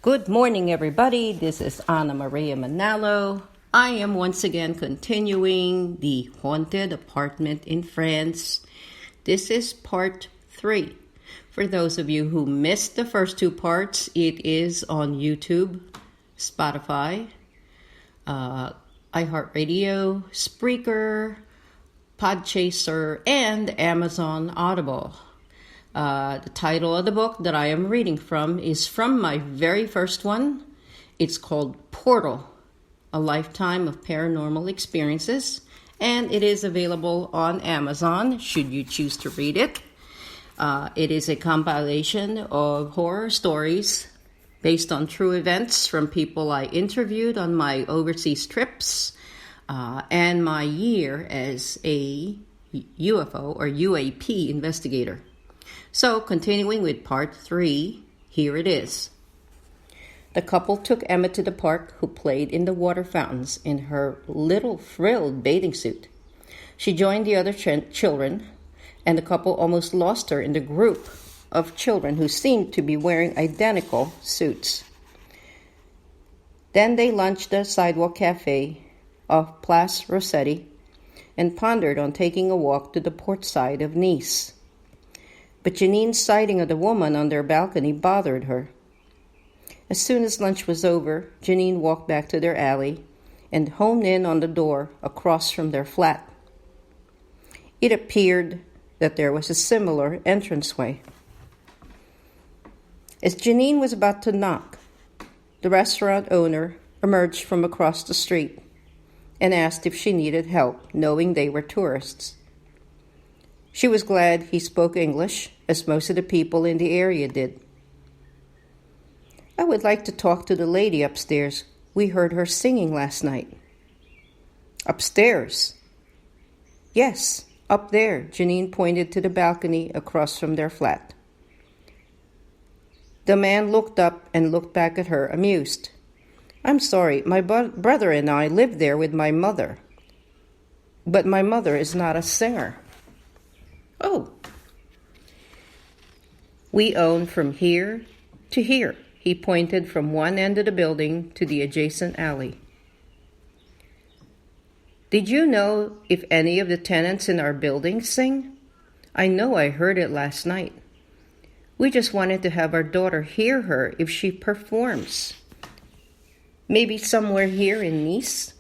Good morning, everybody. This is Ana Maria Manalo. I am once again continuing the haunted apartment in France. This is part 3. For those of you who missed the first 2 parts, it is on YouTube, Spotify, iHeartRadio, Spreaker, Podchaser, and Amazon Audible. The title of the book that I am reading from is from my very first one. It's called Portal, A Lifetime of Paranormal Experiences, and it is available on Amazon should you choose to read it. It is a compilation of horror stories based on true events from people I interviewed on my overseas trips and my year as a UFO or UAP investigator. So, continuing with part 3, here it is. The couple took Emma to the park, who played in the water fountains in her little frilled bathing suit. She joined the other children, and the couple almost lost her in the group of children who seemed to be wearing identical suits. Then they lunched at a sidewalk cafe off Place Rossetti and pondered on taking a walk to the port side of Nice. But Janine's sighting of the woman on their balcony bothered her. As soon as lunch was over, Janine walked back to their alley and honed in on the door across from their flat. It appeared that there was a similar entranceway. As Janine was about to knock, the restaurant owner emerged from across the street and asked if she needed help, knowing they were tourists. She was glad he spoke English, as most of the people in the area did. I would like to talk to the lady upstairs. We heard her singing last night. Upstairs? Yes, up there, Janine pointed to the balcony across from their flat. The man looked up and looked back at her, amused. I'm sorry, my brother and I live there with my mother. But my mother is not a singer. Oh. We own from here to here. He pointed from one end of the building to the adjacent alley. Did you know if any of the tenants in our building sing? I know I heard it last night. We just wanted to have our daughter hear her if she performs. Maybe somewhere here in Nice?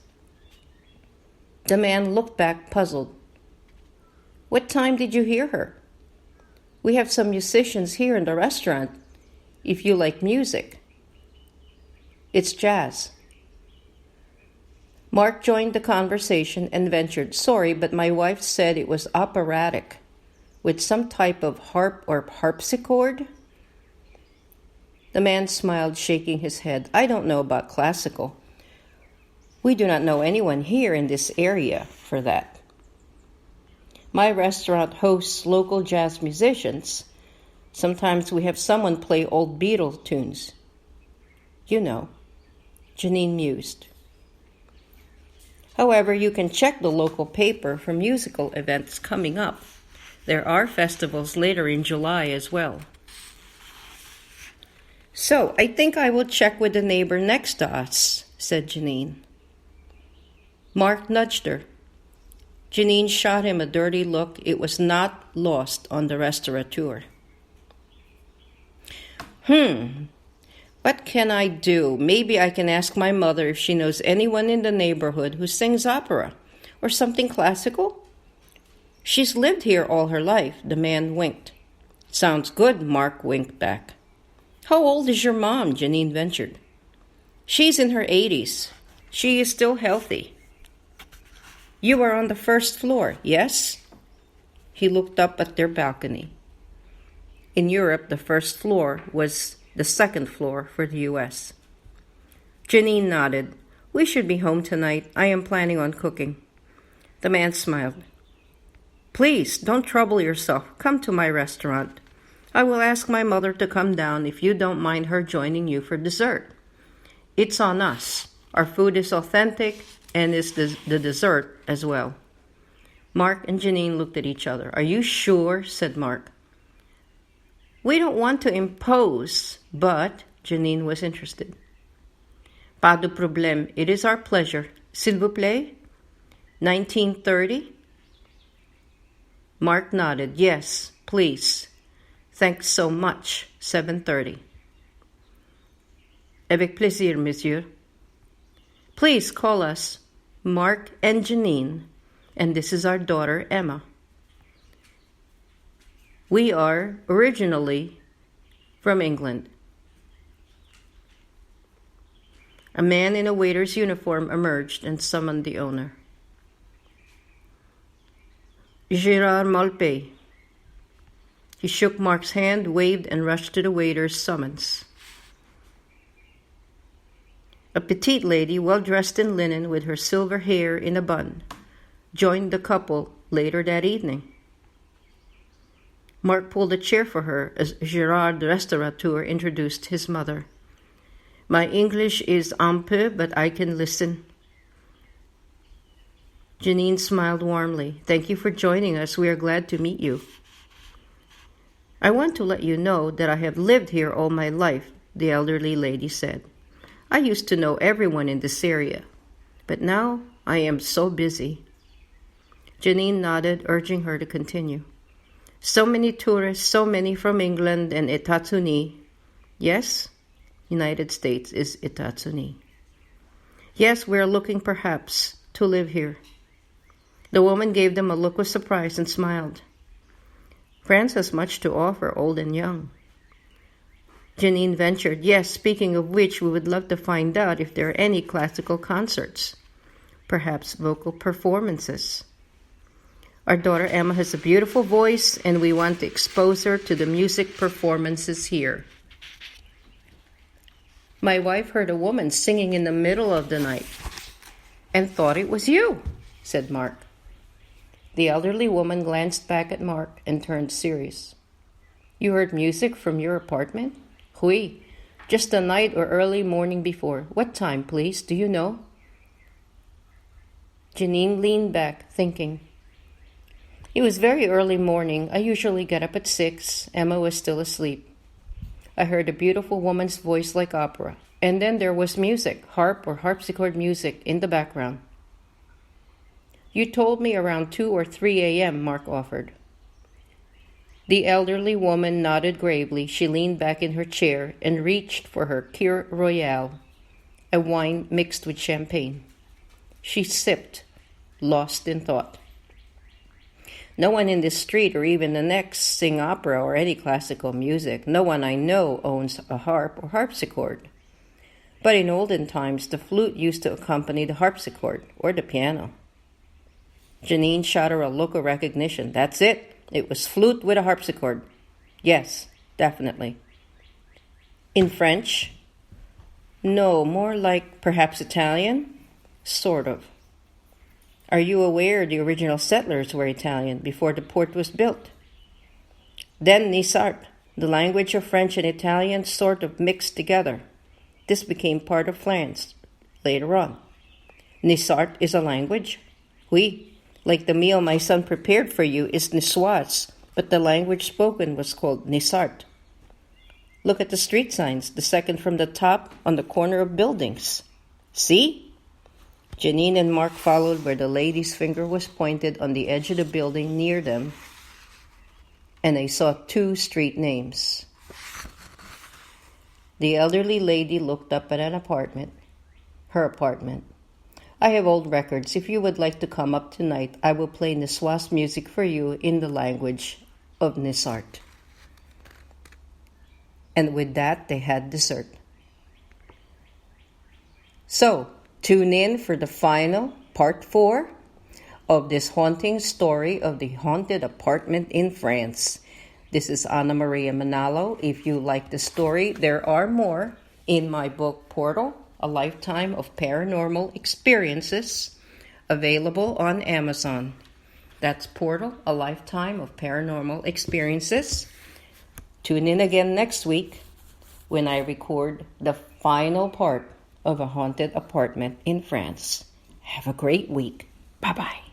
The man looked back puzzled. What time did you hear her? We have some musicians here in the restaurant, if you like music. It's jazz. Mark joined the conversation and ventured, sorry, but my wife said it was operatic, with some type of harp or harpsichord. The man smiled, shaking his head. I don't know about classical. We do not know anyone here in this area for that. My restaurant hosts local jazz musicians. Sometimes we have someone play old Beatles tunes. You know, Janine mused. However, you can check the local paper for musical events coming up. There are festivals later in July as well. So, I think I will check with the neighbor next to us, said Janine. Mark nudged her. Janine shot him a dirty look. It was not lost on the restaurateur. What can I do? Maybe I can ask my mother if she knows anyone in the neighborhood who sings opera or something classical. She's lived here all her life, the man winked. Sounds good, Mark winked back. How old is your mom? Janine ventured. She's in her 80s. She is still healthy. You are on the first floor, yes? He looked up at their balcony. In Europe, the first floor was the second floor for the U.S. Janine nodded. We should be home tonight. I am planning on cooking. The man smiled. Please, don't trouble yourself. Come to my restaurant. I will ask my mother to come down if you don't mind her joining you for dessert. It's on us. Our food is authentic and is the dessert as well. Mark and Janine looked at each other. Are you sure? Said Mark. We don't want to impose, but Janine was interested. Pas de problème. It is our pleasure. S'il vous plaît? 1930? Mark nodded. Yes, please. Thanks so much. 7:30. Avec plaisir, monsieur. Please call us Mark and Janine, and this is our daughter, Emma. We are originally from England. A man in a waiter's uniform emerged and summoned the owner. Gérard Malpé. He shook Mark's hand, waved, and rushed to the waiter's summons. A petite lady, well dressed in linen with her silver hair in a bun, joined the couple later that evening. Mark pulled a chair for her as Gérard the restaurateur introduced his mother. My English is un peu, but I can listen. Janine smiled warmly. Thank you for joining us. We are glad to meet you. I want to let you know that I have lived here all my life, the elderly lady said. I used to know everyone in this area, but now I am so busy. Janine nodded, urging her to continue. So many tourists, so many from England and États-Unis. Yes, United States is États-Unis. Yes, we are looking perhaps to live here. The woman gave them a look of surprise and smiled. France has much to offer, old and young. Janine ventured, yes, speaking of which, we would love to find out if there are any classical concerts, perhaps vocal performances. Our daughter Emma has a beautiful voice, and we want to expose her to the music performances here. My wife heard a woman singing in the middle of the night and thought it was you, said Mark. The elderly woman glanced back at Mark and turned serious. You heard music from your apartment? Oui, just the night or early morning before. What time, please? Do you know? Janine leaned back, thinking. It was very early morning. I usually get up at 6. Emma was still asleep. I heard a beautiful woman's voice like opera, and then there was music, harp or harpsichord music in the background. You told me around 2 or 3 a.m., Mark offered. The elderly woman nodded gravely. She leaned back in her chair and reached for her Kir Royale, a wine mixed with champagne. She sipped, lost in thought. No one in this street or even the next sing opera or any classical music. No one I know owns a harp or harpsichord. But in olden times, the flute used to accompany the harpsichord or the piano. Janine shot her a look of recognition. That's it. It was flute with a harpsichord. Yes, definitely. In French? No, more like perhaps Italian? Sort of. Are you aware the original settlers were Italian before the port was built? Then Nisart, the language of French and Italian sort of mixed together. This became part of France later on. Nisart is a language? Oui. Like the meal my son prepared for you is Niçoise, but the language spoken was called Nisart. Look at the street signs, the second from the top on the corner of buildings. See? Janine and Mark followed where the lady's finger was pointed on the edge of the building near them, and they saw 2 street names. The elderly lady looked up at an apartment, her apartment. I have old records. If you would like to come up tonight, I will play Niçoise music for you in the language of Nisart. And with that, they had dessert. So, tune in for the final, part 4, of this haunting story of the haunted apartment in France. This is Ana Maria Manalo. If you like the story, there are more in my book, Portal, A Lifetime of Paranormal Experiences, available on Amazon. That's Portal, A Lifetime of Paranormal Experiences. Tune in again next week when I record the final part of a haunted apartment in France. Have a great week. Bye-bye.